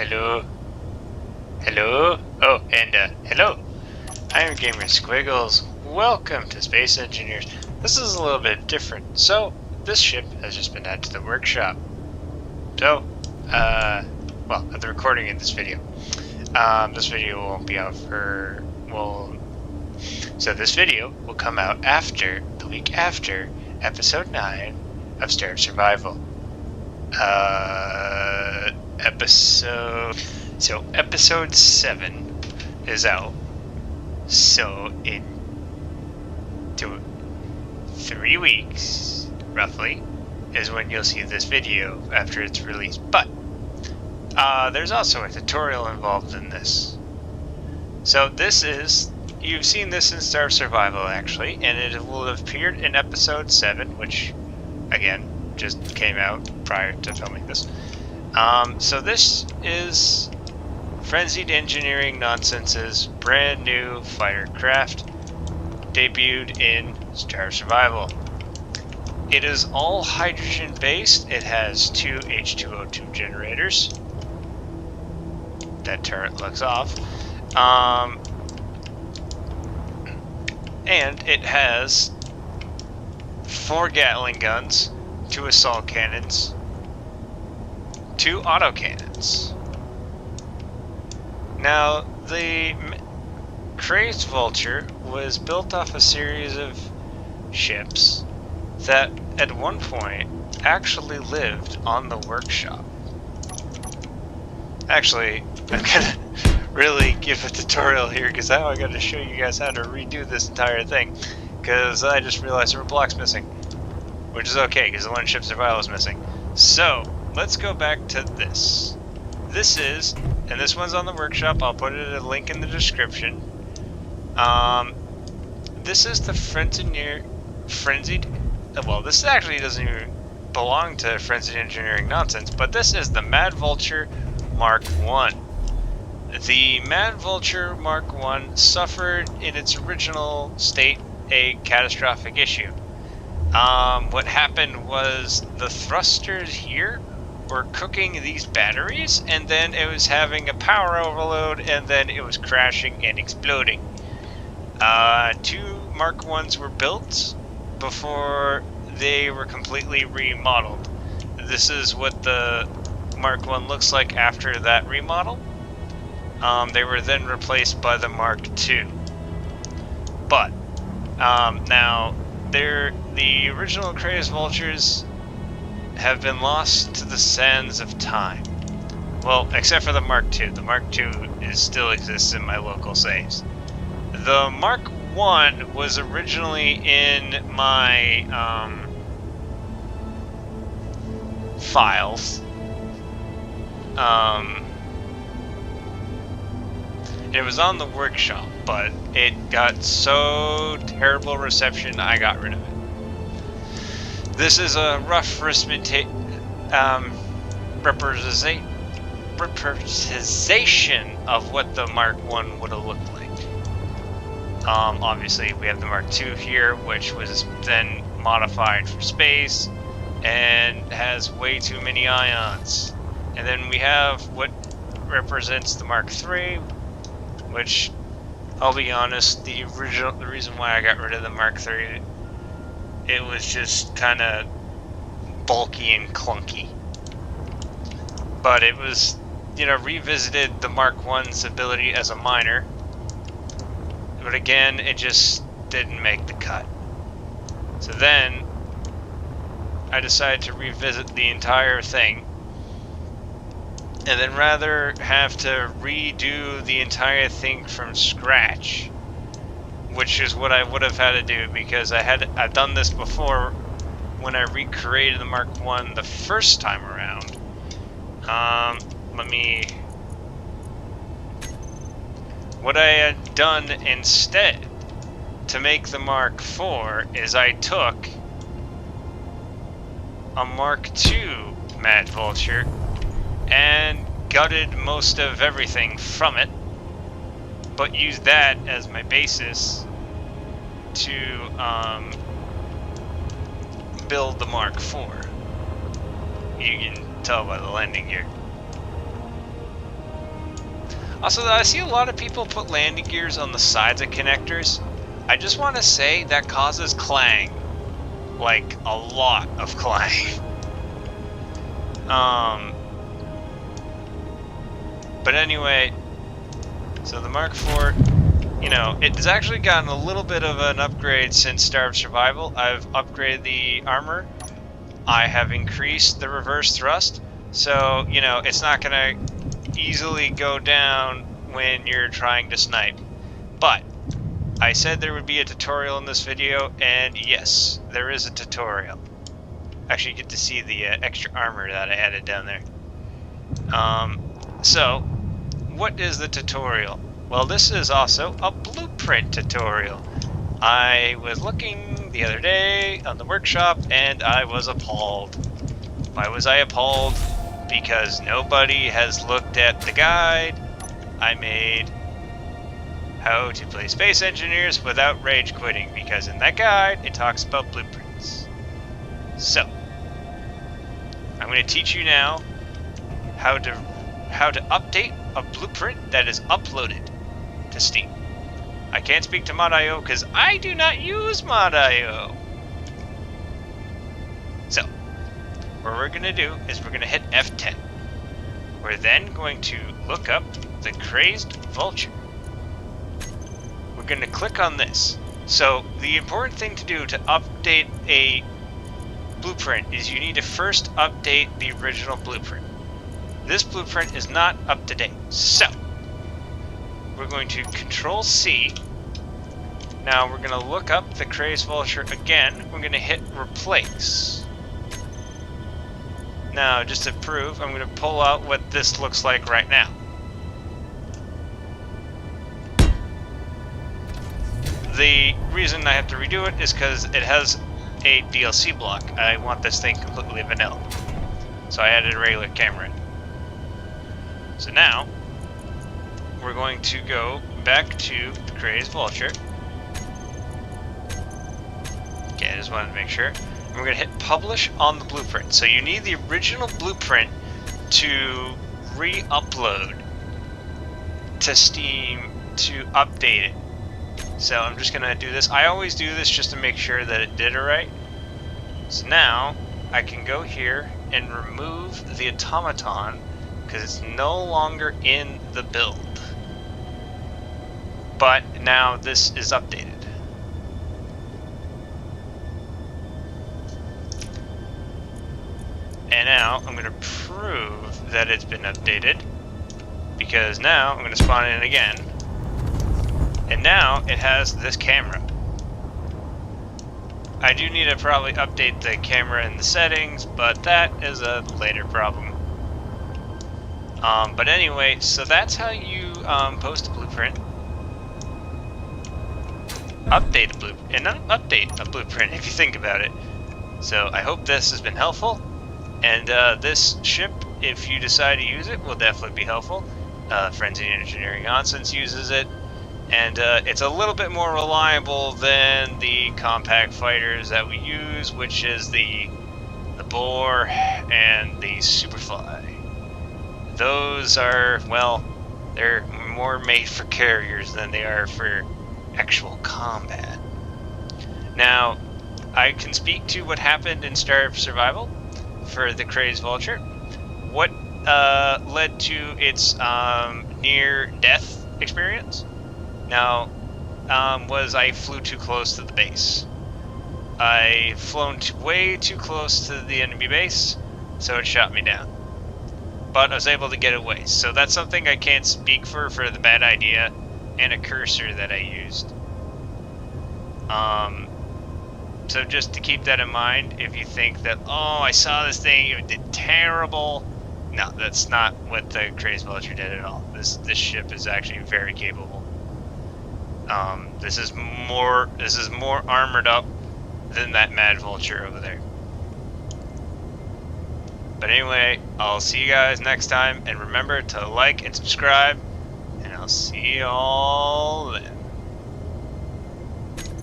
Hello? Hello? Oh, and hello. I am Gamer Squiggles. Welcome to Space Engineers. This is a little bit different. So, this ship has just been added to the workshop. So, well, at the recording of this video. This video won't be out for, so this video will come out after, the week after, episode 9 of Star Survival. Episode 7 is out. So in 3 weeks, roughly, is when you'll see this video after it's released. But there's also a tutorial involved in this. So this is, you've seen this in Star Survival actually, and it will have appeared in episode 7, which again just came out prior to filming this. So this is Frenzied Engineering Nonsense's brand new fighter craft, debuted in Star Survival. It is all hydrogen based. It has 2 H2O2 generators. That turret looks off. And it has 4 Gatling guns, 2 assault cannons, 2 autocannons. Now, the Crazed vulture was built off a series of ships that at one point actually lived on the workshop. Actually, I'm gonna really give a tutorial here because now I gotta show you guys how to redo this entire thing, because I just realized there were blocks missing, which is okay because the one ship survival is missing. So let's go back to this. This is, and this one's on the workshop, I'll put a link in the description. This is the Frenzied, well, this actually doesn't even belong to Frenzied Engineering Nonsense, but this is the Mad Vulture Mark 1. The Mad Vulture Mark 1 suffered in its original state a catastrophic issue. What happened was the thrusters here were cooking these batteries, and then it was having a power overload, and then it was crashing and exploding. 2 Mark 1s were built before they were completely remodeled. This is what the Mark 1 looks like after that remodel. They were then replaced by the Mark 2. But now the original Crazed vultures have been lost to the sands of time. Well, except for the Mark II. The Mark II still exists in my local saves. The Mark I was originally in my files. It was on the workshop, but it got so terrible reception I got rid of it. This is a rough representation of what the Mark I would have looked like. Obviously, we have the Mark II here, which was then modified for space and has way too many ions. And then we have what represents the Mark III, which, I'll be honest, the reason why I got rid of the Mark III, it was just kind of bulky and clunky. But it was, revisited the Mark I's ability as a miner. But again, it just didn't make the cut. So then, I decided to revisit the entire thing. And then rather have to redo the entire thing from scratch, which is what I would have had to do because I've done this before when I recreated the Mark I the first time around. What I had done instead to make the Mark IV is I took a Mark II Mad Vulture and gutted most of everything from it, but used that as my basis to build the Mark IV. You can tell by the landing gear. Also, I see a lot of people put landing gears on the sides of connectors. I just want to say that causes clang. Like, a lot of clang. But anyway, so the Mark IV, you know, it's actually gotten a little bit of an upgrade since Starved Survival. I've upgraded the armor. I have increased the reverse thrust. So, you know, it's not going to easily go down when you're trying to snipe. But I said there would be a tutorial in this video, and yes, there is a tutorial. Actually, you get to see the extra armor that I added down there. So, what is the tutorial? Well, this is also a blueprint tutorial. I was looking the other day on the workshop, and I was appalled. Why was I appalled? Because nobody has looked at the guide I made, How to Play Space Engineers Without Rage Quitting, because in that guide, it talks about blueprints. So, I'm going to teach you now how to update a blueprint that is uploaded to Steam. I can't speak to Mod.io because I do not use Mod.io. So, what we're going to do is we're going to hit F10. We're then going to look up the Crazed vulture. We're going to click on this. So, the important thing to do to update a blueprint is you need to first update the original blueprint. This blueprint is not up to date. So, we're going to Control C. Now we're going to look up the Crazed vulture again. We're going to hit Replace. Now, just to prove, I'm going to pull out what this looks like right now. The reason I have to redo it is because it has a DLC block. I want this thing completely vanilla. So I added a regular camera in. So now, we're going to go back to the Crazed vulture. Okay, I just wanted to make sure. And we're going to hit Publish on the blueprint. So you need the original blueprint to re-upload to Steam to update it. So I'm just going to do this. I always do this just to make sure that it did it right. So now, I can go here and remove the automaton because it's no longer in the build. But now this is updated. And now I'm going to prove that it's been updated because now I'm going to spawn in again. And now it has this camera. I do need to probably update the camera in the settings, but that is a later problem. But anyway, so that's how you post a blueprint. Update a blueprint, and not update a blueprint if you think about it. So I hope this has been helpful. And this ship, if you decide to use it, will definitely be helpful. Frenzied Engineering Nonsense uses it. And it's a little bit more reliable than the compact fighters that we use, which is the Boar and the Superfly. Those are, well, they're more made for carriers than they are for actual combat. Now, I can speak to what happened in Starved Survival for the Crazed vulture. What led to its near-death experience? Now, was I flew too close to the base. I flown way too close to the enemy base, so it shot me down. But I was able to get away, so that's something I can't speak for the bad idea and a cursor that I used. So just to keep that in mind, if you think that, oh, I saw this thing, it did terrible. No, that's not what the Crazed vulture did at all. This ship is actually very capable. This is more armored up than that Mad Vulture over there. But anyway, I'll see you guys next time, and remember to like and subscribe, and I'll see you all then.